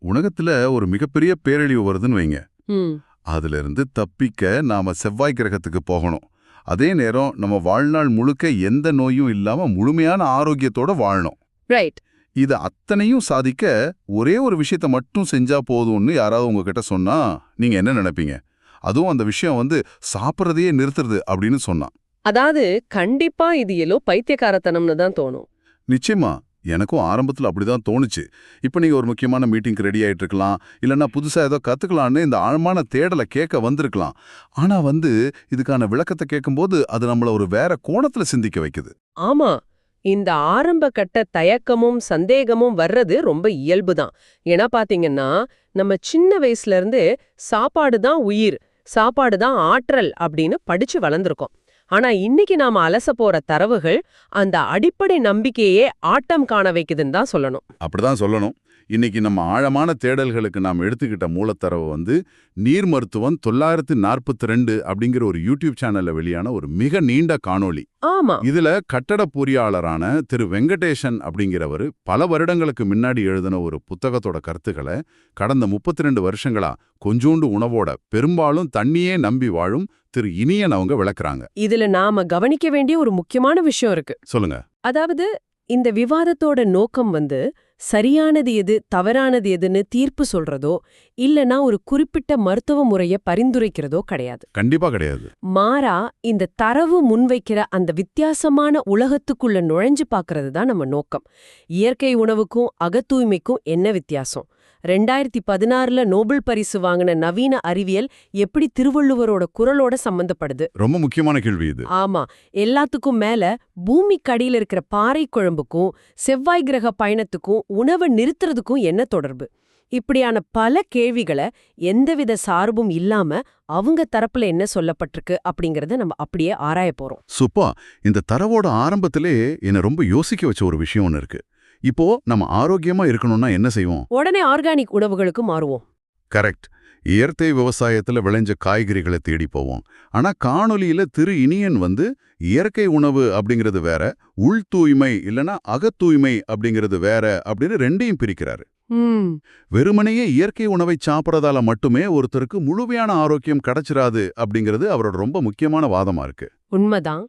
உலகத்துல ஒரு மிகப்பெரிய பேரழிவு வருதுன்னு வைங்க. ம் அதுல இருந்து தப்பிக்க நாம செவ்வாய் கிரகத்துக்கு போகணும். அதே நேரம் நம்ம வாழ்நாள் முழுக்க எந்த நோயும் இல்லாம முழுமையான ஆரோக்கியத்தோட வாழணும். ரைட். இது அத்தனையும் சாதிக்க ஒரே ஒரு விஷயத்த மட்டும் செஞ்சா போதும்னு யாராவது உங்ககிட்ட சொன்னா நீங்க என்ன நினைப்பீங்க? அதுவும் அந்த விஷயம் சாப்பிட்றதையே நிறுத்துறது அப்படின்னு சொன்னா. அதாவது கண்டிப்பா இது ஏதோ பைத்தியக்காரத்தனம்னு தான் தோணும். நிச்சயமா. எனக்கும் ஆரம்பத்துல அப்படிதான் தோணுச்சு. இப்ப நீங்க ஒரு முக்கியமான மீட்டிங்க்கு ரெடி ஆயிட்டு இருக்கலாம், இல்லைன்னா புதுசா ஏதோ கத்துக்கலான்னு இந்த ஆழமான தேடலை கேட்க வந்திருக்கலாம். ஆனா இதுக்கான விளக்கத்தை கேட்கும்போது அது நம்மள ஒரு வேற கோணத்துல சிந்திக்க வைக்குது. ஆமா, இந்த ஆரம்ப கட்ட தயக்கமும் சந்தேகமும் வர்றது ரொம்ப இயல்புதான். ஏன்னா பாத்தீங்கன்னா, நம்ம சின்ன வயசுல இருந்து சாப்பாடு தான் உயிர், சாப்பாடு தான் ஆற்றல் அப்படின்னு படிச்சு வளர்ந்துருக்கோம். ஆனா இன்னைக்கு நாம அலச போற தரவுகள் அந்த அடிப்படை நம்பிக்கையே ஆட்டம் காண வைக்குதுன்னு தான் சொல்லணும். அப்படிதான் சொல்லணும். இன்னைக்கு நம்ம ஆழமான தேடல்களுக்கு நாம் எடுத்துக்கிட்ட மூலத்தரவு நீர் மருத்துவம் 942 அப்படிங்கிற ஒரு யூடியூப் சேனல்ல வெளியான ஒரு மிக நீண்ட காணொளி. ஆமா. இதுல கட்டட பொறியாளரான திரு வெங்கடேசன் அப்படிங்கிறவர் பல வருடங்களுக்கு முன்னாடி எழுதின ஒரு புத்தகத்தோட கருத்துக்களை கடந்த 32 வருஷங்களா கொஞ்சோண்டு உணவோட பெரும்பாலும் தண்ணியே நம்பி வாழும் திரு இனியன் அவங்க விளக்குறாங்க. இதுல நாம கவனிக்க வேண்டிய ஒரு முக்கியமான விஷயம் இருக்கு. சொல்லுங்க. அதாவது இந்த விவாதத்தோட நோக்கம் சரியானது எது தவறானது எதுன்னு தீர்ப்பு சொல்றதோ இல்லனா ஒரு குறிப்பிட்ட மருத்துவ முறைய பரிந்துரைக்கிறதோ கிடையாது. கண்டிப்பா கிடையாது. மாறா இந்த தரவு முன்வைக்கிற அந்த வித்தியாசமான உலகத்துக்குள்ள நுழைஞ்சு பார்க்கறது தான் நம்ம நோக்கம். இயற்கை உணவுக்கும் அகத்தூய்மைக்கும் என்ன வித்தியாசம்? 2016ல நோபல் பரிசு வாங்கின நவீன அறிவியல் எப்படி திருவள்ளுவரோட குரலோட சம்பந்தப்படுது? ரொம்ப முக்கியமான கேள்வி இது. ஆமா, எல்லாத்துக்கும் மேல பூமிக்கடியில இருக்கிற பாறை குழம்புக்கும் செவ்வாய் கிரக பயணத்துக்கும் உணவை நிறுத்துறதுக்கும் என்ன தொடர்பு? இப்படியான பல கேள்விகளை எந்தவித சார்பும் இல்லாம அவங்க தரப்புல என்ன சொல்லப்பட்டிருக்கு அப்படிங்கறத நம்ம அப்படியே ஆராய போறோம். சுப்பா, இந்த தரவோட ஆரம்பத்திலே என்ன ரொம்ப யோசிக்க வச்ச ஒரு விஷயம் ஒன்று இருக்கு. இப்போ நம்ம ஆரோக்கியமா இருக்கணும்னா என்ன செய்வோம்? உடனே ஆர்கானிக் உணவுகளுக்கு மாறுவோம். கரெக்ட். இயற்கை விவசாயத்துல விளைஞ்ச காய்கறிகளை தேடி போவோம். ஆனா காணொலியில திரு இனியன் இயற்கை உணவு அப்படிங்கிறது வேற, உள் தூய்மை இல்லனா அகத்தூய்மை அப்படிங்கிறது வேற அப்படின்னு ரெண்டையும் பிரிக்கிறாரு. வெறுமனையே இயற்கை உணவை சாப்பிடறதால மட்டுமே ஒருத்தருக்கு முழுமையான ஆரோக்கியம் கிடைச்சிராது அப்படிங்கிறது அவரோட ரொம்ப முக்கியமான வாதமா இருக்கு. உண்மைதான்.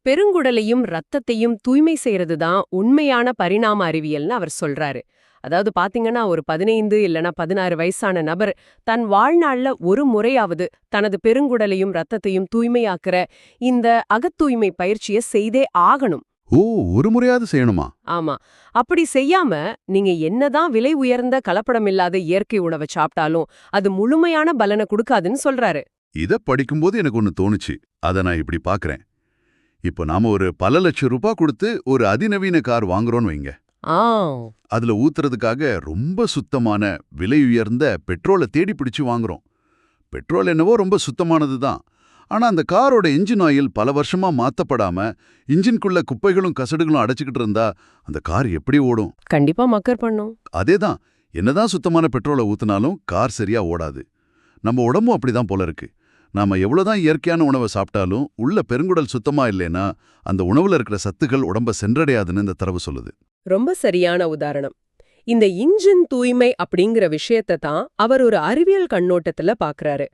பெருங்குடலையும் ரத்தத்தையும் தூய்மை செய்யறது தான் உண்மையான பரிணாம அறிவியல்னு அவர் சொல்றாரு. அதாவது பாத்தீங்கன்னா, ஒரு 15 இல்லனா 16 வயசான நபர் தன் வாழ்நாள்ல ஒரு முறையாவது தனது பெருங்குடலையும் ரத்தத்தையும் தூய்மையாக்குற இந்த அகத்தூய்மை பயிற்சியை செய்தே ஆகணும். ஓ, ஒரு முறையாவது செய்யணுமா? ஆமா. அப்படி செய்யாம நீங்க என்னதான் விலை உயர்ந்த கலப்படமில்லாத இயற்கை உணவை சாப்பிட்டாலும் அது முழுமையான பலனை கொடுக்காதுன்னு சொல்றாரு. இத படிக்கும்போது எனக்கு ஒன்னு தோணுச்சு. அத நான் இப்படி பாக்குறேன். இப்போ நாம ஒரு பல லட்சம் ரூபாய் கொடுத்து ஒரு அதிநவீன கார் வாங்குறோம்னு வைங்க. அதுல ஊத்துறதுக்காக ரொம்ப சுத்தமான விலை உயர்ந்த பெட்ரோலை தேடி பிடிச்சு வாங்குறோம். பெட்ரோல் என்னவோ ரொம்ப சுத்தமானது தான். ஆனா அந்த காரோட என்ஜின் ஆயில் பல வருஷமா மாத்தப்படாம இன்ஜின்குள்ள குப்பைகளும் கசடுகளும் அடைச்சுக்கிட்டு இருந்தா அந்த கார் எப்படி ஓடும்? கண்டிப்பா மக்கர் பண்ணும். அதேதான், என்னதான் சுத்தமான பெட்ரோலை ஊத்துனாலும் கார் சரியா ஓடாது. நம்ம உடம்பும் அப்படிதான் போல இருக்கு. நாம எவ்வளவுதான் இயற்கையான உணவை சாப்பிட்டாலும் உள்ள பெருங்குடல் சுத்தமா இல்லைன்னா அந்த உணவுல இருக்கிற சத்துக்கள் உடம்ப சென்றடையாதுன்னு இந்த தரவு சொல்லுது. ரொம்ப சரியான உதாரணம். இந்த இன்ஜின் தூய்மை அப்படிங்கிற விஷயத்தை தான் அவர் ஒரு அறிவியல் கண்ணோட்டத்துல பாக்குறாரு.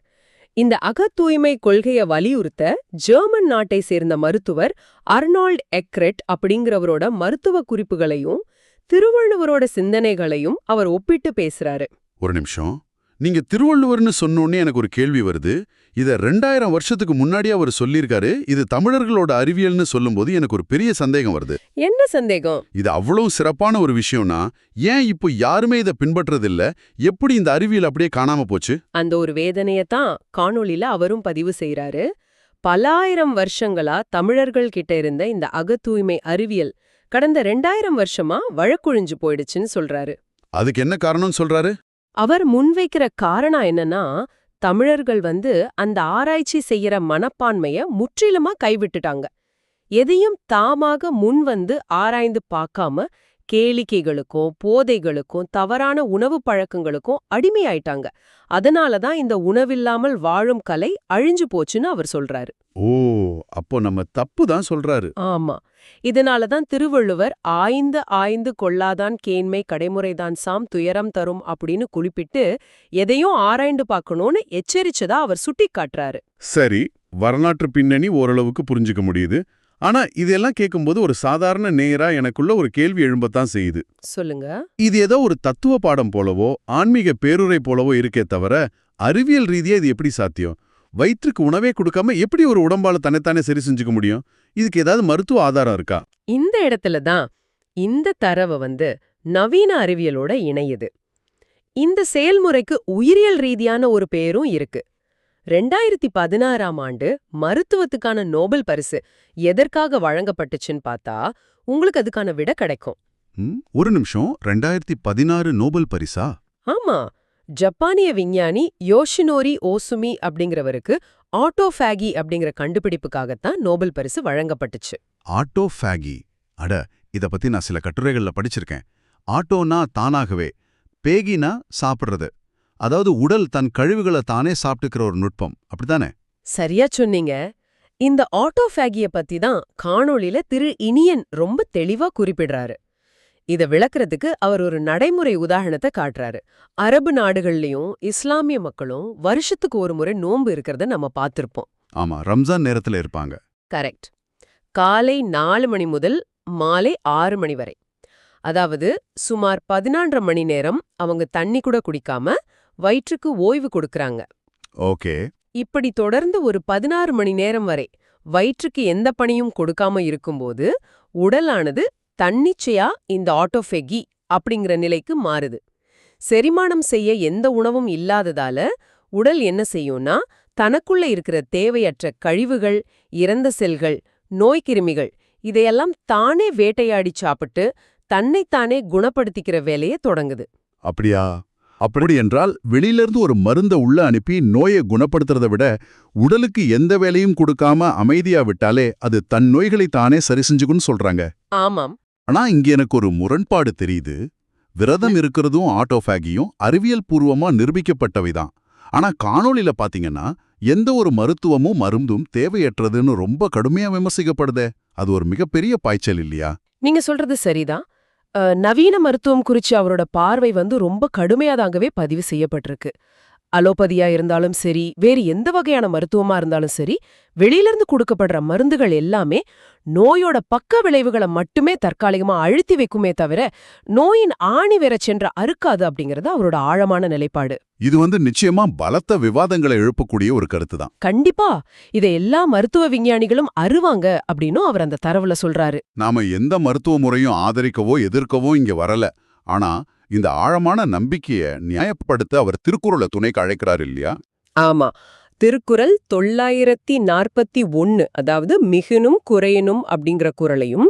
இந்த அகத்தூய்மை கொள்கையை வலியுறுத்த ஜெர்மன் நாட்டை சேர்ந்த மருத்துவர் அர்னால்ட் எக்ரெட் அப்படிங்கிறவரோட மருத்துவ குறிப்புகளையும் திருவள்ளுவரோட சிந்தனைகளையும் அவர் ஒப்பிட்டு பேசுறாரு. ஒரு நிமிஷம், நீங்க திருவள்ளுவர்னு சொன்னோன்னே எனக்கு ஒரு கேள்வி வருது. இத 2000 வருஷத்துக்கு முன்னாடியே அவர் சொல்லியிருக்காரு. இது தமிழர்களோட அறிவியல்னு சொல்லும்போது எனக்கு ஒரு பெரிய சந்தேகம் வருது. என்ன சந்தேகம்? இது அவ்வளவு சிறப்பான ஒரு விஷயம்னா ஏன் இப்போ யாருமே இதை பின்பற்றதில்ல? எப்படி இந்த அறிவியல் அப்படியே காணாம போச்சு? அந்த ஒரு வேதனையத்தான் காணொளியில அவரும் பதிவு செய்யறாரு. பலாயிரம் வருஷங்களா தமிழர்கள் கிட்ட இருந்த இந்த அகத்தூய்மை அறிவியல் கடந்த 2000 வருஷமா வழக்குழிஞ்சு போயிடுச்சுன்னு சொல்றாரு. அதுக்கு என்ன காரணம்னு சொல்றாரு? அவர் முன்வைக்கிற காரணம் என்னன்னா, தமிழர்கள் அந்த ஆராய்ச்சி செய்யற மனப்பான்மைய முற்றிலுமா கைவிட்டுட்டாங்க. எதையும் தாமாக முன் ஆராய்ந்து பார்க்காம கேளிக்கைகளுக்கும் போதைகளுக்கும் தவறான உணவு பழக்கங்களுக்கும் அடிமையாயிட்டாங்க. அதனால தான் இந்த உணவில்லாமல் வாழும் கலை அழிஞ்சு போச்சுன்னு அவர் சொல்றாரு. ஓ, அப்போ நம்ம தப்பு தான் சொல்றாரு. ஆமா. இதனால தான் திருவள்ளுவர் ஆய்ந்து ஆய்ந்து கொள்ளாதான் கேண்மை கடைமுறைதான் சாம் துயரம் தரும் அப்படின்னு குறிப்பிட்டு எதையும் ஆராய்ந்து பார்க்கணும்னு எச்சரிச்சதா அவர் சுட்டிக்காட்டுறாரு. சரி, வரலாற்று பின்னணி ஓரளவுக்கு புரிஞ்சுக்க முடியுது. ஆனா இதெல்லாம் கேட்கும்போது ஒரு சாதாரண நேயரா எனக்குள்ள ஒரு கேள்வி எழும்பத்தான் செய்யுது. சொல்லுங்க. இது ஏதோ ஒரு தத்துவ பாடம் போலவோ ஆன்மீக பேருரை போலவோ இருக்கே தவிர அறிவியல் ரீதியா இது எப்படி சாத்தியம்? வயிற்றுக்கு உணவே கொடுக்காம எப்படி ஒரு உடம்பால தன்னைத்தானே சரி செஞ்சுக்க முடியும்? இதுக்கு ஏதாவது மருத்துவ ஆதாரம் இருக்கா? இந்த இடத்துல தான் இந்த தரவு நவீன அறிவியலோட இணையுது. இந்த செயல்முறைக்கு உயிரியல் ரீதியான ஒரு பேரும் இருக்கு. 2016ஆம் ஆண்டு மருத்துவத்துக்கான நோபல் பரிசு எதற்காக வழங்கப்பட்டுச்சுன்னு பார்த்தா உங்களுக்கு அதுக்கான விடை கிடைக்கும். ஒரு நிமிஷம், 2016 நோபல் பரிசா? ஆமா. ஜப்பானிய விஞ்ஞானி யோஷினோரி ஓசுமி அப்படிங்கிறவருக்கு ஆட்டோஃபேகி அப்படிங்கிற கண்டுபிடிப்புக்காகத்தான் நோபல் பரிசு வழங்கப்பட்டுச்சு. ஆட்டோஃபேகி, அட, இத பத்தி நான் சில கட்டுரைகள்ல படிச்சிருக்கேன். ஆட்டோனா தானாகவே, பேகினா சாப்பிடுறது. அதாவது உடல் தன் கழிவுகளை தானே சாப்பிட்டுக்கிற ஒரு நுட்பம், அப்படித்தானே? சரியா சொன்னீங்க. இந்த ஆட்டோஃபேகிய பத்தி தான் காணொளியில திரு இனியன் ரொம்ப தெளிவா குறிப்பிடுறாரு. இத விளக்குறதுக்கு அவர் ஒரு நடைமுறை உதாரணத்தை காட்டுறாரு. அரபு நாடுகள்லயும் இஸ்லாமிய மக்களும் வருஷத்துக்கு ஒரு முறை நோன்பு இருக்கிறத நம்ம பார்த்திருப்போம். ஆமா, ரம்ஜான் நேரத்துல இருப்பாங்க. கரெக்ட். காலை 4 மணி முதல் மாலை 6 மணி வரை. அதாவது சுமார் 14 மணி நேரம் அவங்க தண்ணி கூட குடிக்காம வயிற்றுக்கு ஓய்வு கொடுக்கறாங்க. ஓகே. இப்படி தொடர்ந்து ஒரு 16 மணி நேரம் வரை வயிற்றுக்கு எந்த பணியும் கொடுக்காம இருக்கும்போது உடலானது தன்னிச்சையா இந்த ஆட்டோஃபேகி அப்படிங்கிற நிலைக்கு மாறுது. செரிமானம் செய்ய எந்த உணவும் இல்லாததால உடல் என்ன செய்யும்னா தனக்குள்ள இருக்கிற தேவையற்ற கழிவுகள், இறந்த செல்கள், நோய்க்கிருமிகள் இதையெல்லாம் தானே வேட்டையாடி சாப்பிட்டு தன்னைத்தானே குணப்படுத்திக்கிற வேலையை தொடங்குது. அப்படியா? அப்படி என்றால் வெளியிலிருந்து ஒரு மருந்த உள்ள அனுப்பி நோயை குணப்படுத்துறதை விட உடலுக்கு எந்த வேலையும் கொடுக்காம அமைதியா விட்டாலே அது தன் நோய்களை தானே சரி செஞ்சுக்குன்னு சொல்றாங்க. ஆமாம். ஆனா இங்க எனக்கு ஒரு முரண்பாடு தெரியுது. விரதம் இருக்கிறதும் ஆட்டோஃபேகியும் அறிவியல் பூர்வமா நிரூபிக்கப்பட்டவைதான். ஆனா காணொளியில பாத்தீங்கன்னா எந்த ஒரு மருத்துவமும் மருந்தும் தேவையற்றதுன்னு ரொம்ப கடுமையா விமர்சிக்கப்படுதே. அது ஒரு மிகப்பெரிய பாய்ச்சல் இல்லையா? நீங்க சொல்றது சரிதான். நவீன மருத்துவம் குறிச்சு அவரோட பார்வை ரொம்ப கடுமையாதாகவே பதிவு செய்யப்பட்டிருக்கு. அலோபதியா இருந்தாலும் சரி, வேறு எந்த வகையான மருத்துவமா இருந்தாலும் சரி, வெளியிலிருந்து கொடுக்கப்படுற மருந்துகள் எல்லாமே நோயோட பக்க விளைவுகளை மட்டுமே தற்காலிகமா அழுத்தி வைக்குமே தவிர நோயின் ஆணி வேற சென்ற அறுக்காது அப்படிங்கிறது அவரோட ஆழமான நிலைப்பாடு. இது நிச்சயமா பலத்த விவாதங்களை எழுப்பக்கூடிய ஒரு கருத்து தான். கண்டிப்பா இதை எல்லா மருத்துவ விஞ்ஞானிகளும் அறிவாங்க அப்படின்னு அவர் அந்த தரவுல சொல்றாரு. நாம எந்த மருத்துவ முறையும் ஆதரிக்கவோ எதிர்க்கவோ இங்க வரல. ஆனா இந்த ஆழமான நம்பிக்கையை நியாயப்படுத்த அவர் திருக்குறளை துணைக்கு அழைக்கிறார் இல்லையா? ஆமா. திருக்குறள் 941, அதாவது மிகுனும் குறையனும் அப்படிங்கிற குறளையும்,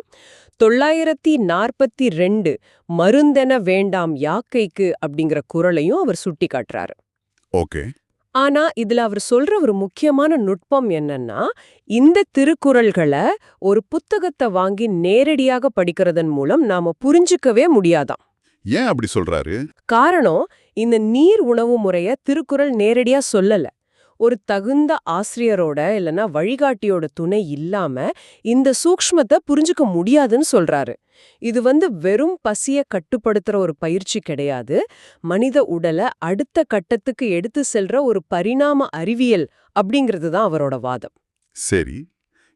942 மருந்தென வேண்டாம் யாக்கைக்கு அப்படிங்கிற குறளையும் அவர் சுட்டி காட்டுறாரு. ஓகே. ஆனா இதுல அவர் சொல்ற ஒரு முக்கியமான நுட்பம் என்னன்னா, இந்த திருக்குறள்களை ஒரு புத்தகத்தை வாங்கி நேரடியாக படிக்கிறதன் மூலம் நாம புரிஞ்சுக்கவே முடியாதாம். ஏன் அப்படி சொல்றாரு? காரணம், இந்த நீர் உணவு முறைய திருக்குறள் நேரடியா சொல்லல. ஒரு தகுந்த ஆசிரியரோட இல்லனா வழிகாட்டியோட துணை இல்லாம இந்த சூக்ஷ்மத்தை புரிஞ்சுக்க முடியாதுன்னு சொல்றாரு. இது வெறும் பசிய கட்டுப்படுத்துற ஒரு பயிற்சி கிடையாது. மனித உடலை அடுத்த கட்டத்துக்கு எடுத்து செல்ற ஒரு பரிணாம அறிவியல் அப்படிங்கிறது தான் அவரோட வாதம். சரி,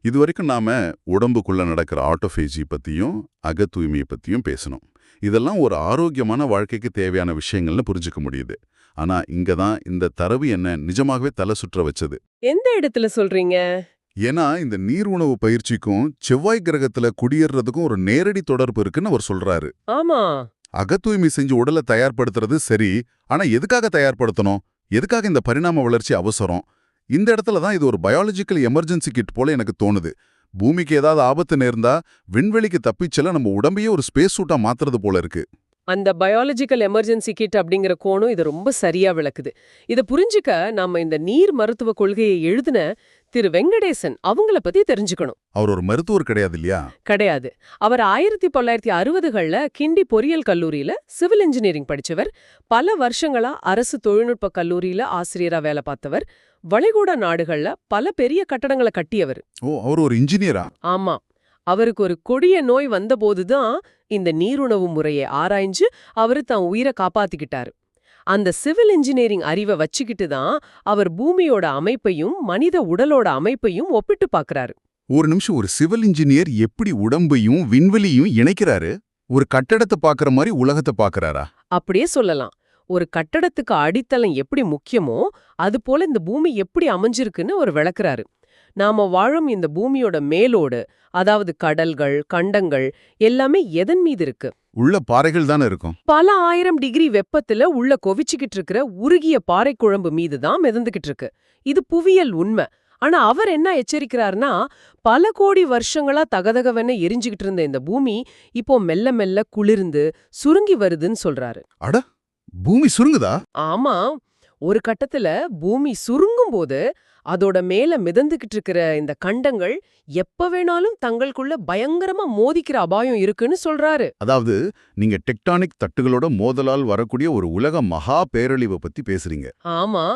இதுவரைக்கும் நாம உடம்புக்குள்ள நடக்கிற ஆட்டோஃபேஜி பத்தியும் அக தூய்மையை பத்தியும் பேசணும். இதெல்லாம் ஒரு ஆரோக்கியமான வாழ்க்கைக்கு தேவையான விஷயங்கள்னு புரிஞ்சுக்க முடியுது. ஆனா இங்கதான் இந்த தரவு என்ன நிஜமாகவே தலை சுற்ற வச்சது. எந்த இடத்துல சொல்றீங்க? ஏன்னா இந்த நீர் உணவு பயிற்சிக்கும் செவ்வாய் கிரகத்துல குடியேறதுக்கும் ஒரு நேரடி தொடர்பு இருக்குன்னு அவர் சொல்றாரு. ஆமா. அக தூய்மை செஞ்சு உடலை தயார்படுத்துறது சரி, ஆனா எதுக்காக தயார்படுத்தணும்? எதுக்காக இந்த பரிணாம வளர்ச்சி அவசரம்? இந்த இடத்துல தான் இது ஒரு பயாலஜிக்கல் எமர்ஜென்சி கிட் போல எனக்கு தோணுது. பூமிக்கு ஏதாவது ஆபத்து நேர்ந்தா விண்வெளிக்கு தப்பிச்சல நம்ம உடம்பையே ஒரு ஸ்பேஸ் சூட்டா மாத்துறது போல இருக்கு. அந்த பயாலஜிக்கல் எமர்ஜென்சி கிட் அப்படிங்கிற கோணம் இது ரொம்ப சரியா விளக்குது. இத புரிஞ்சுக்க நாம இந்த நீர் மருத்துவ கொள்கையை எழுதின திரு வெங்கடேசன் அவங்கள பத்தி தெரிஞ்சுக்கணும். அவர் ஒரு மருத்துவர் கிடையாது இல்லையா? கிடையாது. அவர் 1960கள்ல கிண்டி பொறியியல் கல்லூரியில சிவில் இன்ஜினியரிங் படிச்சவர். பல வருஷங்களா அரசு தொழில்நுட்ப கல்லூரியில ஆசிரியரா வேலை பார்த்தவர். வளைகுடா நாடுகள்ல பல பெரிய கட்டடங்களை கட்டியவர். ஓ, அவர் ஒரு இன்ஜினியரா? ஆமா. அவருக்கு ஒரு கொடிய நோய் வந்தபோதுதான் இந்த நீருணவு முறையை ஆராய்ஞ்சு அவரு தன் உயிரை காப்பாத்திக்கிட்டாரு. அந்த சிவில் இன்ஜினியரிங் அறிவை வச்சுக்கிட்டு தான் அவர் பூமியோட அமைப்பையும் மனித உடலோட அமைப்பையும் ஒப்பிட்டு பார்க்கறாரு. ஒரு நிமிஷம், ஒரு சிவில் இன்ஜினியர் எப்படி உடம்பையும் விண்வெளியும் இணைக்கிறாரு? ஒரு கட்டடத்தை பாக்குற மாதிரி உலகத்தை பாக்குறாரா? அப்படியே சொல்லலாம். ஒரு கட்டடத்துக்கு அடித்தளம் எப்படி முக்கியமோ அதுபோல இந்த பூமி எப்படி அமைஞ்சிருக்குன்னு அவர் விளக்குறாரு. நாம வாழும் இந்த பூமியோட மேலோடு, அதாவது கடல்கள், கண்டங்கள் எல்லாமே எதன் மீது இருக்கு? உள்ள பாறைகள் தானே இருக்கும். பல 1000 டிகிரி வெப்பத்துல உள்ள கொவிச்சுக்கிட்டு இருக்கிற உருகிய பாறை குழம்பு மீது தான் மிதந்துகிட்டு இருக்கு. இது புவியியல் உண்மை. ஆனா அவர் என்ன எச்சரிக்கிறாருன்னா, பல கோடி வருஷங்களா தகதகவென எரிஞ்சுகிட்டு இருந்த இந்த பூமி இப்போ மெல்ல மெல்ல குளிர்ந்து சுருங்கி வருதுன்னு சொல்றாரு. அட, பூமி சுருங்குதா? ஆமா. ஒரு கட்டத்துல பூமி சுருங்கும் போது அதோட மேல மிதந்துகிட்டு இருக்கிற இந்த கண்டங்கள் எப்ப வேணாலும் தங்களுக்குள்ள பயங்கரமா மோதிக்கிற அபாயம் இருக்குன்னு சொல்றாரு. அதாவது நீங்க டெக்டானிக் தட்டுகளோட மோதலால் வரக்கூடிய ஒரு உலக மகா பேரழிவை பத்தி பேசுறீங்க. ஆமா.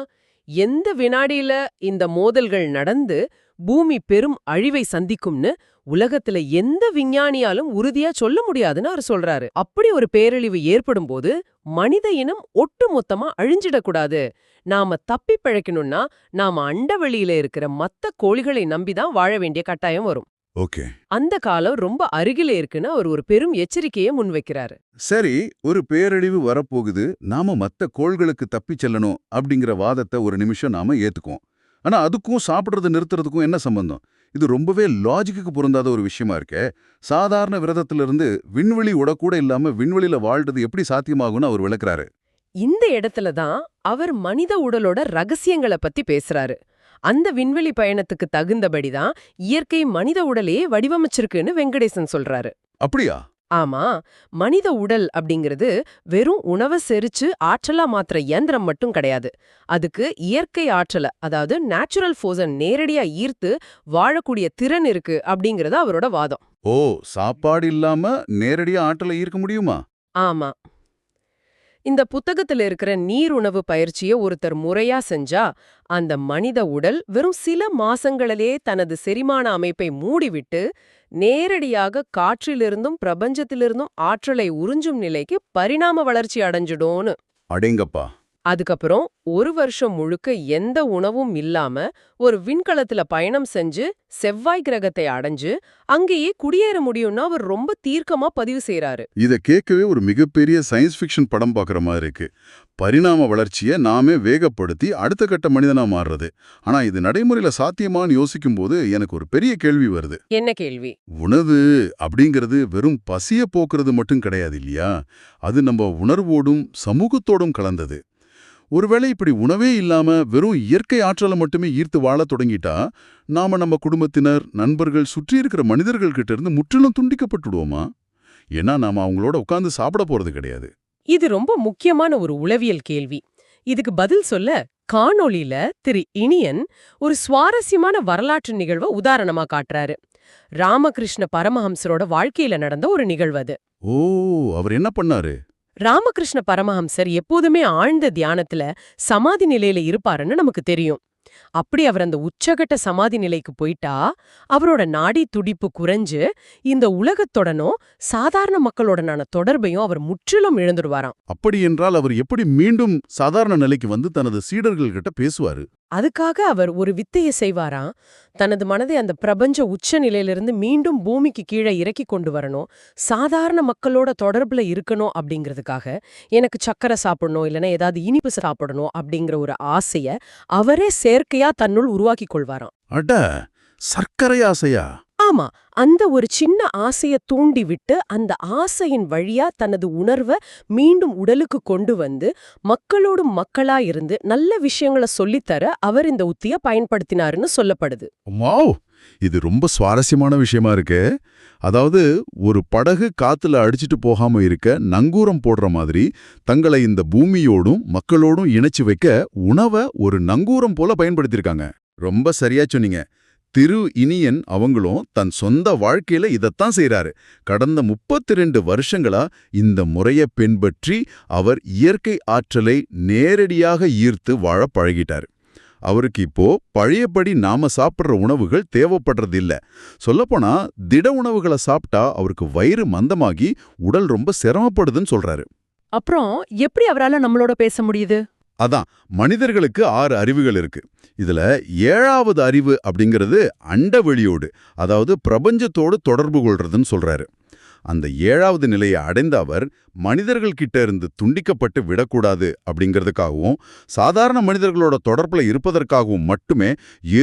எந்த வினாடியில இந்த மோதல்கள் நடந்து பூமி பெரும் அழிவை சந்திக்கும்னு உலகத்துல எந்த விஞ்ஞானியாலும் உறுதியா சொல்ல முடியாதுன்னு அவர் சொல்றாரு. அப்படி ஒரு பேரழிவு ஏற்படும் போது மனித இனம் ஒட்டுமொத்தமா அழிஞ்சிடக்கூடாது. நாம தப்பி பிழைக்கணும்னா நாம அண்டவெளியில இருக்கிற மத்த கோள்களை நம்பிதான் வாழ வேண்டிய கட்டாயம் வரும். ஓகே. அந்த காலம் ரொம்ப அருகிலே இருக்குன்னு அவர் ஒரு பெரும் எச்சரிக்கையை முன்வைக்கிறாரு. சரி, ஒரு பேரழிவு வரப்போகுது, நாம மத்த கோள்களுக்கு தப்பிச் செல்லணும் அப்படிங்கிற வாதத்தை ஒரு நிமிஷம் நாம ஏத்துக்குவோம். ஆனா அதுக்கும் சாப்பிடுறது நிறுத்துறதுக்கும் என்ன சம்பந்தம்? இது ரொம்பவே லாஜிக்கு பொருந்தாத ஒரு விஷயமா இருக்கே. சாதாரண விரதத்திலிருந்து விண்வெளி உடக்கூட இல்லாம விண்வெளியில வாழ்றது எப்படி சாத்தியமாகும்னு அவர் விளக்குறாரு. இந்த இடத்துல தான் அவர் மனித உடலோட ரகசியங்களை பத்தி பேசுறாரு. அந்த விண்வெளி பயணத்துக்கு தகுந்தபடிதான் இயற்கை மனித உடலையே வடிவமைச்சிருக்குன்னு வெங்கடேசன் சொல்றாரு. அப்படியா? ஆமா. மனித உடல் அப்படிங்கிறது வெறும் உணவை செரிச்சு ஆற்றலா மாத்திர இயந்திரம் மட்டும் கிடையாது. அதுக்கு இயற்கை ஆற்றலை, அதாவது நேச்சுரல் ஃபோர்ஸை நேரடியா ஈர்த்து வாழக்கூடிய திறன் இருக்கு அப்படிங்கறது அவரோட வாதம். ஓ, சாப்பாடு இல்லாம நேரடியா ஆற்றலை ஈர்க்க முடியுமா? ஆமா. இந்த புத்தகத்துல இருக்கிற நீருணவு பயிற்சியை ஒருத்தர் முறையா செஞ்சா அந்த மனித உடல் வெறும் சில மாசங்களிலே தனது செரிமான அமைப்பை மூடிவிட்டு நேரடியாக காற்றிலிருந்தும் பிரபஞ்சத்திலிருந்தும் ஆற்றலை உறிஞ்சும் நிலைக்கு பரிணாம வளர்ச்சி அடைஞ்சிடும்னு. அடேங்கப்பா. அதுக்கப்புறம் ஒரு வருஷம் முழுக்க எந்த உணவும் இல்லாம ஒரு விண்கலத்துல பயணம் செஞ்சு செவ்வாய் கிரகத்தை அடைஞ்சு அங்கேயே குடியேற முடியும்னு அவர் ரொம்ப தீர்க்கமா பதிவு செய்யறாரு. இத கேட்கவே ஒரு மிகப்பெரிய சயின்ஸ் ஃபிக்ஷன் படம் பார்க்குற மாதிரி இருக்கு. பரிணாம வளர்ச்சியை நாமே வேகப்படுத்தி அடுத்த கட்ட மனிதனா மாறுறது. ஆனா இது நடைமுறையில சாத்தியமான்னு யோசிக்கும் போது எனக்கு ஒரு பெரிய கேள்வி வருது. என்ன கேள்வி? உணவு அப்படிங்கிறது வெறும் பசிய போக்குறது மட்டும் கிடையாது இல்லையா? அது நம்ம உணர்வோடும் சமூகத்தோடும் கலந்தது. ஒருவேளை இப்படி உணவே இல்லாம வெறும் இயற்கை ஆற்றலை மட்டுமே ஈர்த்து வாழத் தொடங்கிட்டா நாம நம்ம குடும்பத்தினர், நண்பர்கள், சுற்றி இருக்கிற மனிதர்கள் கிட்ட இருந்து முற்றிலும் துண்டிக்கப்பட்டுடுவோமா? ஏன்னா நாம அவங்களோட உட்கார்ந்து சாப்பிட போறது கிடையாது. இது ரொம்ப முக்கியமான ஒரு உளவியல் கேள்வி. இதுக்கு பதில் சொல்ல காணொளியில திரு இனியன் ஒரு சுவாரஸ்யமான வரலாற்று நிகழ்வை உதாரணமா காட்டுறாரு. ராமகிருஷ்ண பரமஹம்சரோட வாழ்க்கையில நடந்த ஒரு நிகழ்வு அது. ஓ, அவர் என்ன பண்ணாரு? ராமகிருஷ்ண பரமஹம்சர் எப்போதுமே ஆழ்ந்த தியானத்துல சமாதி நிலையில இருப்பாருன்னு நமக்கு தெரியும். அப்படி அவர் அந்த உச்சகட்ட சமாதி நிலைக்கு போயிட்டா அவரோட நாடி துடிப்பு குறைஞ்சு இந்த உலகத்துடனும் சாதாரண மக்களோடனான தொடர்பையும் அவர் முற்றிலும் இழந்துடுவாராம். அப்படி என்றால் அவர் எப்படி மீண்டும் சாதாரண நிலைக்கு வந்து தனது சீடர்கள் கிட்ட பேசுவாரு? அதுக்காக அவர் ஒரு வித்தையை செய்வாராம். தனது மனதை அந்த பிரபஞ்ச உச்ச நிலையிலிருந்து மீண்டும் பூமிக்கு கீழே இறக்கி கொண்டு வரணும், சாதாரண மக்களோட தொடர்புல இருக்கணும் அப்படிங்கிறதுக்காக எனக்கு சக்கரை சாப்பிடணும் இல்லைன்னா ஏதாவது இனிப்பு சாப்பிடணும் அப்படிங்கிற ஒரு ஆசைய அவரே செயற்கையா தன்னுள் உருவாக்கி கொள்வாராம். அட, சர்க்கரை ஆசையா? ஆமா, அந்த ஒரு சின்ன ஆசைய தூண்டி விட்டு அந்த ஆசையின் வழியா தனது உணர்வை மீண்டும் உடலுக்கு கொண்டு வந்து மக்களோடும் மக்களா இருந்து நல்ல விஷயங்களை சொல்லித்தர அவர் இந்த உத்திய பயன்படுத்தினாருன்னு சொல்லப்படுது. வாவ், இது ரொம்ப சுவாரஸ்யமான விஷயமா இருக்கு. அதாவது ஒரு படகு காத்துல அடிச்சிட்டு போகாம இருக்க நங்கூரம் போடுற மாதிரி தங்களை இந்த பூமியோடும் மக்களோடும் இணைச்சு வைக்க உணவை ஒரு நங்கூரம் போல பயன்படுத்தியிருக்காங்க. ரொம்ப சரியா சொன்னீங்க. திரு இனியன் அவங்களும் தன் சொந்த வாழ்க்கையில இதத்தான் செய்றாரு. கடந்த 32 வருஷங்களா இந்த முறையை பின்பற்றி அவர் இயற்கை ஆற்றலை நேரடியாக ஈர்த்து வாழ பழகிட்டாரு. அவருக்கு இப்போ பழையபடி நாம சாப்பிட்ற உணவுகள் தேவைப்படுறதில்ல. சொல்லப்போனா திட உணவுகளை சாப்பிட்டா அவருக்கு வயிறு மந்தமாகி உடல் ரொம்ப சிரமப்படுதுன்னு சொல்றாரு. அப்புறம் எப்படி அவரால நம்மளோட பேச முடியுது? அதான், மனிதர்களுக்கு 6 அறிவுகள் இருக்கு. இதுல 7வது அறிவு அப்படிங்கிறது அண்டவெளியோடு, அதாவது பிரபஞ்சத்தோடு தொடர்பு கொள்றதுன்னு சொல்றாரு. அந்த 7வது நிலையை அடைந்த அவர் மனிதர்கள் கிட்ட இருந்து துண்டிக்கப்பட்டு விடக்கூடாது அப்படிங்கிறதுக்காகவும் சாதாரண மனிதர்களோட தொடர்புல இருப்பதற்காகவும் மட்டுமே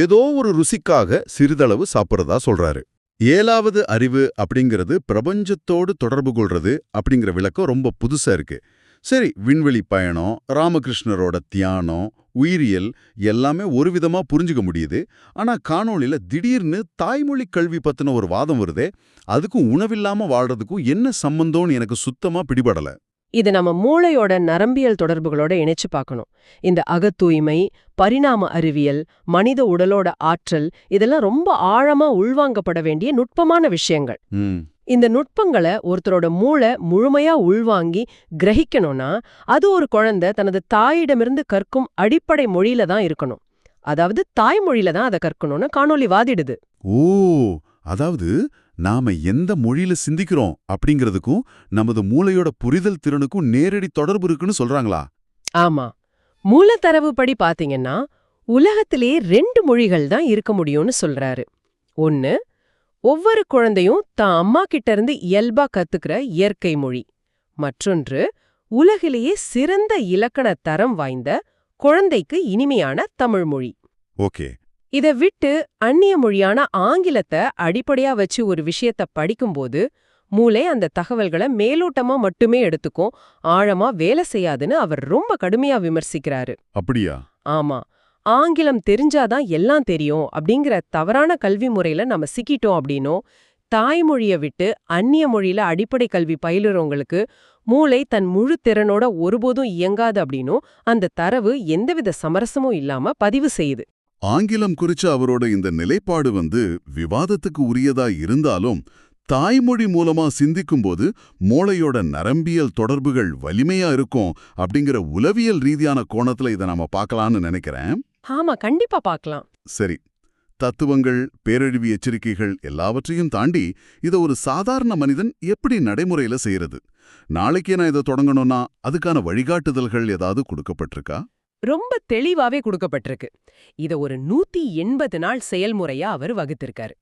ஏதோ ஒரு ருசிக்காக சிறிதளவு சாப்பிட்றதா சொல்றாரு. 7வது அறிவு அப்படிங்கிறது பிரபஞ்சத்தோடு தொடர்பு கொள்றது அப்படிங்கிற விளக்கம் ரொம்ப புதுசா இருக்கு. சரி, விண்வெளி பயணம், ராமகிருஷ்ணரோட தியானம், உயிரியல் எல்லாமே ஒரு விதமா புரிஞ்சுக்க முடியுது. ஆனா காணொளியில திடீர்னு தாய்மொழி கல்வி பத்தின ஒரு வாதம் வருதே, அதுக்கும் உணவில்லாம வாழ்றதுக்கும் என்ன சம்பந்தம்னு எனக்கு சுத்தமா பிடிபடல. இது நம்ம மூளையோட நரம்பியல் தொடர்புகளோட இணைச்சு பார்க்கணும். இந்த அகத்தூய்மை, பரிணாம அறிவியல், மனித உடலோட ஆற்றல் இதெல்லாம் ரொம்ப ஆழமா உள்வாங்கப்பட வேண்டிய நுட்பமான விஷயங்கள். இந்த நுட்பங்களை ஒருத்தரோட மூளை முழுமையா உள்வாங்கி கிரகிக்கணும்னா அது ஒரு குழந்தை தனது தாயிடமிருந்து கற்கும் அடிப்படை மொழியில தான் இருக்கணும். அதாவது தாய்மொழியில தான் அதை கற்கணும்னு காணொளி வாதிடுது. ஓ, அதாவது நாம எந்த மொழியில சிந்திக்கிறோம் அப்படிங்கிறதுக்கும் நமது மூளையோட புரிதல் திறனுக்கும் நேரடி தொடர்பு இருக்குன்னு சொல்றாங்களா? ஆமா, மூலத்தரவுப்படி பாத்தீங்கன்னா உலகத்திலே 2 மொழிகள் தான் இருக்க முடியும்னு சொல்றாரு. ஒன்னு, ஒவ்வொரு குழந்தையும் தான் அம்மா கிட்ட இருந்து இயல்பா கத்துக்கிற இயற்கை மொழி. மற்றொன்று, உலகிலேயே சிறந்த இலக்கண தரம் வாய்ந்த குழந்தைக்கு இனிமையான தமிழ் மொழி. ஓகே. இத விட்டு அந்நிய மொழியான ஆங்கிலத்தை அடிப்படையா வச்சு ஒரு விஷயத்த படிக்கும்போது மூளை அந்த தகவல்களை மேலோட்டமா மட்டுமே எடுத்துக்கும், ஆழமா வேலை செய்யாதுன்னு அவர் ரொம்ப கடுமையா விமர்சிக்கிறாரு. அப்படியா? ஆமா, ஆங்கிலம் தெரிஞ்சாதான் எல்லாம் தெரியும் அப்படிங்கிற தவறான கல்வி முறையில நம்ம சிக்கிட்டோம் அப்படின்னும், தாய்மொழிய விட்டு அந்நிய மொழியில அடிப்படை கல்வி பயிலுறவங்களுக்கு மூளை தன் முழு திறனோட ஒருபோதும் இயங்காது அப்படின்னும் அந்த தரவு எந்தவித சமரசமும் இல்லாம பதிவு செய்யுது. ஆங்கிலம் குறிச்ச அவரோட இந்த நிலைப்பாடு விவாதத்துக்கு உரியதா இருந்தாலும் தாய்மொழி மூலமா சிந்திக்கும்போது மூளையோட நரம்பியல் தொடர்புகள் வலிமையா இருக்கும் அப்படிங்கிற உளவியல் ரீதியான கோணத்துல இதை நாம பார்க்கலாம்னு நினைக்கிறேன். ஆமா, கண்டிப்பா பார்க்கலாம். சரி, தத்துவங்கள், பேரழிவு எச்சரிக்கைகள் எல்லாவற்றையும் தாண்டி இதை ஒரு சாதாரண மனிதன் எப்படி நடைமுறையில செய்யறது? நாளைக்கே நான் இதை தொடங்கணும்னா அதுக்கான வழிகாட்டுதல்கள் ஏதாவது கொடுக்கப்பட்டிருக்கா? ரொம்ப தெளிவாவே கொடுக்கப்பட்டிருக்கு. இத ஒரு 180 நாள் செயல்முறையா அவர் வகுத்திருக்காரு.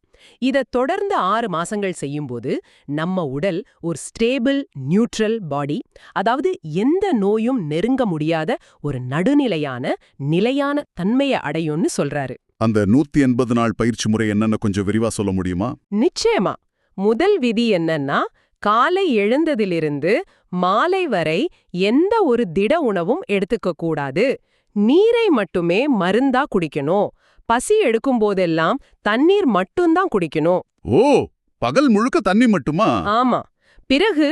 இத தொடர்ந்து 6 மாசங்கள் செய்யும்போது நம்ம உடல் ஒரு ஸ்டேபிள் நியூட்ரல் பாடி, அதாவது எந்த நோயும் நெருங்க முடியாத ஒரு நடுநிலையான நிலையான தன்மையை அடையும்னு சொல்றாரு. அந்த 180 நாள் பயிற்சி முறை என்னன்னு கொஞ்சம் விரிவா சொல்ல முடியுமா? நிச்சயமா. முதல் விதி என்னன்னா, காலை எழுந்ததிலிருந்து மாலை வரை எந்த ஒரு திட உணவும் எடுத்துக்க கூடாது. நீரை மட்டுமே மருந்தா குடிக்கணும். பசி எடுக்கும் போதெல்லாம் தண்ணீர் மட்டும்தான் குடிக்கணும். ஓ, பகல் முழுக்க தண்ணி மட்டுமா? ஆமா. பிறகு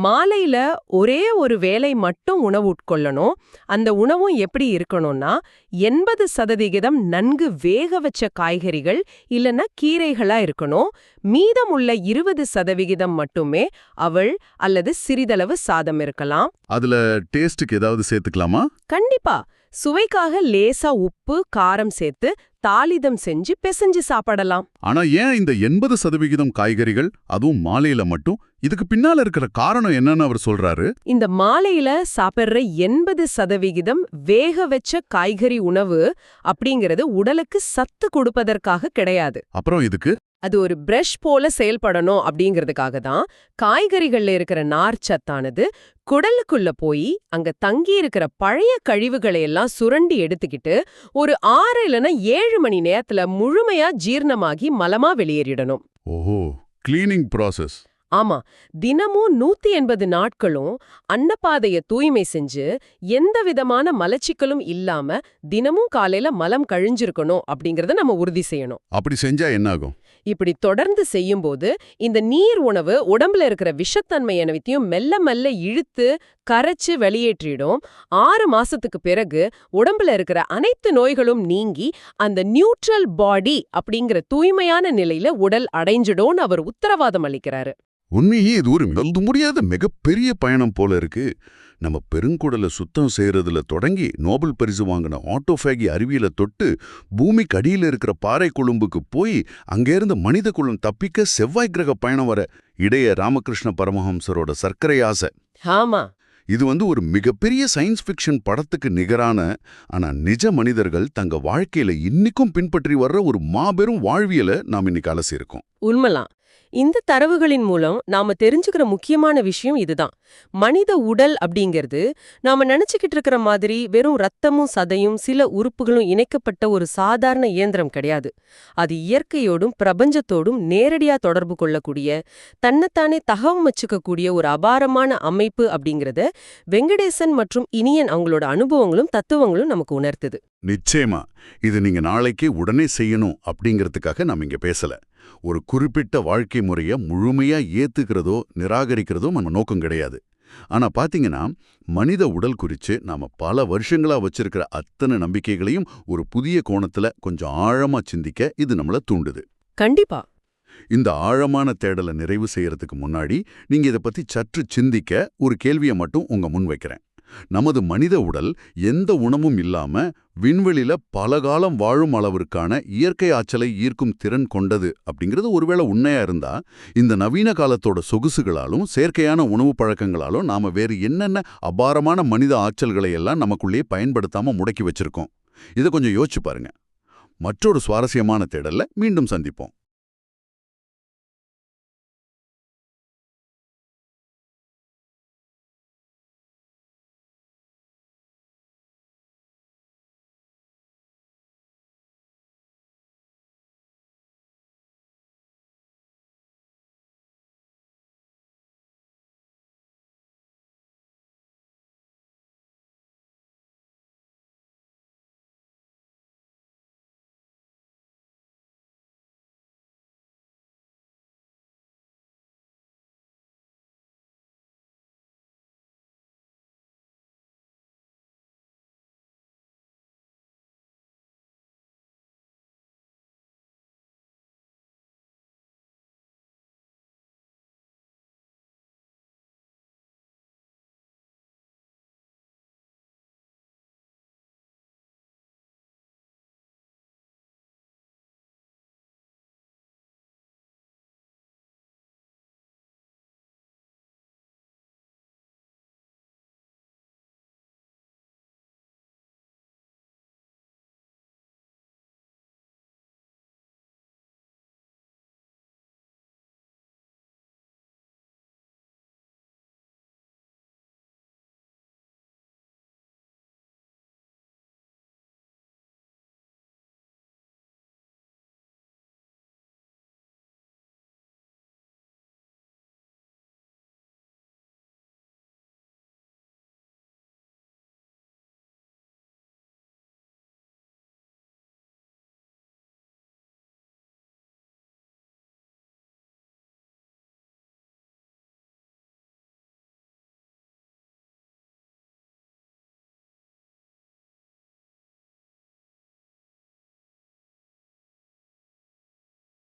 மாலையில ஒரே ஒரு வேளை மட்டும் உணவு உட்கொள்ளணும். அந்த உணவும் எப்படி இருக்கணும்னா 80% நன்கு வேக வச்ச காய்கறிகள் இல்லனா கீரைகளா இருக்கணும். மீதமுள்ள 20% மட்டுமே அவல் அல்லது சிறிதளவு சாதம் இருக்கலாம். அதுல டேஸ்டுக்கு ஏதாவது சேர்த்துக்கலாமா? கண்டிப்பா. சுவைக்காக லேசா உப்பு, காரம் சேர்த்து தாளிதம் செஞ்சு பிசைஞ்சு சாப்பிடலாம். ஆனா ஏன் இந்த 80% காய்கறிகள், அதுவும் மாலையில மட்டும்? இதுக்கு பின்னால இருக்கிற காரணம் என்னன்னு அவர் சொல்றாரு. இந்த மாலையில சாப்பிடுற 80% வேக வச்ச காய்கறி உணவு அப்படிங்கிறது உடலுக்கு சத்து கொடுப்பதற்காக கிடையாது. அப்புறம் இதுக்கு அது ஒரு பிரஷ் போல செயல்படணும் அப்படிங்கிறதுக்காக தான் காய்கறிகள்ல இருக்கிற நார் சத்தானது குடலுக்குள்ள போய் அங்க தங்கி இருக்கிற பழைய கழிவுகளை எல்லாம் சுரண்டி எடுத்துக்கிட்டு ஒரு 6 இல்லைன்னா 7 மணி நேரத்துல முழுமையா ஜீரணமாகி மலமா வெளியேறிடணும். ஓஹோ, கிளீனிங் ப்ராசஸ். ஆமா, தினமும் 180 நாட்களும் அன்னப்பாதைய தூய்மை செஞ்சு எந்த விதமான மலச்சிக்கலும் இல்லாம தினமும் காலையில மலம் கழிஞ்சிருக்கணும் அப்படிங்கறத நம்ம உறுதி செய்யணும். அப்படி செஞ்சா என்ன ஆகும்? இப்படி தொடர்ந்து செய்யும்போது இந்த நீர் உணவு உடம்புல இருக்கிற விஷத்தன்மை அனைத்தையும் மெல்ல மெல்ல இழுத்து கரைச்சு வெளியேற்றிடும். 6 மாசத்துக்கு பிறகு உடம்புல இருக்கிற அனைத்து நோய்களும் நீங்கி அந்த நியூட்ரல் பாடி அப்படிங்கிற தூய்மையான நிலையில உடல் அடைஞ்சிடும்னு அவர் உத்தரவாதம் அளிக்கிறாரு. உண்மையே இது ஒரு வெல்ல முடியாத மிகப்பெரிய பயணம் போல இருக்கு. நம்ம பெருங்குடலை சுத்தம் செய்யறதுல தொடங்கி நோபல் பரிசு வாங்கின ஆட்டோஃபேகி அறிவியலை தொட்டு பூமிக்கு அடியில் இருக்கிற பாறை கொழும்புக்கு போய் அங்கேருந்து மனித குலம் தப்பிக்க செவ்வாய் கிரக பயணம் வர இடைய ராமகிருஷ்ண பரமஹம்சரோட சர்க்கரை ஆசை. ஆமா, இது ஒரு மிகப்பெரிய சயின்ஸ் ஃபிக்ஷன் படத்துக்கு நிகரான, ஆனா நிஜ மனிதர்கள் தங்க வாழ்க்கையில இன்னிக்கும் பின்பற்றி வர்ற ஒரு மாபெரும் வாழ்வியலை நாம் இன்னைக்கு அலசியிருக்கோம். உண்மைலாம். இந்த தரவுகளின் மூலம் நாம தெரிஞ்சுக்கிற முக்கியமான விஷயம் இதுதான். மனித உடல் அப்படிங்கிறது நாம நினைச்சுக்கிட்டு இருக்கிற மாதிரி வெறும் ரத்தமும் சதையும் சில உறுப்புகளும் இணைக்கப்பட்ட ஒரு சாதாரண இயந்திரம் கிடையாது. அது இயற்கையோடும் பிரபஞ்சத்தோடும் நேரடியா தொடர்பு கொள்ளக்கூடிய, தன்னைத்தானே தகவமைச்சுக்கக்கூடிய ஒரு அபாரமான அமைப்பு அப்படிங்கறத வெங்கடேசன் மற்றும் இனியன் அவங்களோட அனுபவங்களும் தத்துவங்களும் நமக்கு உணர்த்துது. நிச்சயமா இது நீங்க நாளைக்கே உடனே செய்யணும் அப்படிங்கிறதுக்காக நாம் இங்க பேசல. ஒரு குறிப்பிட்ட வாழ்க்கை முறைய முழுமையா ஏத்துக்கிறதோ நிராகரிக்கிறதோ நம்ம நோக்கம் கிடையாது. ஆனா பாத்தீங்கன்னா, மனித உடல் குறிச்சு நாம பல வருஷங்களா வச்சிருக்கிற அத்தனை நம்பிக்கைகளையும் ஒரு புதிய கோணத்துல கொஞ்சம் ஆழமா சிந்திக்க இது நம்மள தூண்டுது. கண்டிப்பா. இந்த ஆழமான தேடலை நிறைவு செய்யறதுக்கு முன்னாடி நீங்க இதை பத்தி சற்று சிந்திக்க ஒரு கேள்வியை மட்டும் உங்க முன் வைக்கிறேன். நமது மனித உடல் எந்த உணவும் இல்லாம விண்வெளியில பல காலம் வாழும் அளவிற்கான இயற்கை ஆற்றலை ஈர்க்கும் திறன் கொண்டது அப்படிங்கிறது ஒருவேளை உண்மையா இருந்தா, இந்த நவீன காலத்தோட சொகுசுகளாலும் செயற்கையான உணவு பழக்கங்களாலும் நாம வேறு என்னென்ன அபாரமான மனித ஆற்றல்களை எல்லாம் நமக்குள்ளேயே பயன்படுத்தாம முடக்கி வச்சிருக்கோம். இதை கொஞ்சம் யோசிச்சு பாருங்க. மற்றொரு சுவாரஸ்யமான தேடல்ல மீண்டும் சந்திப்போம்.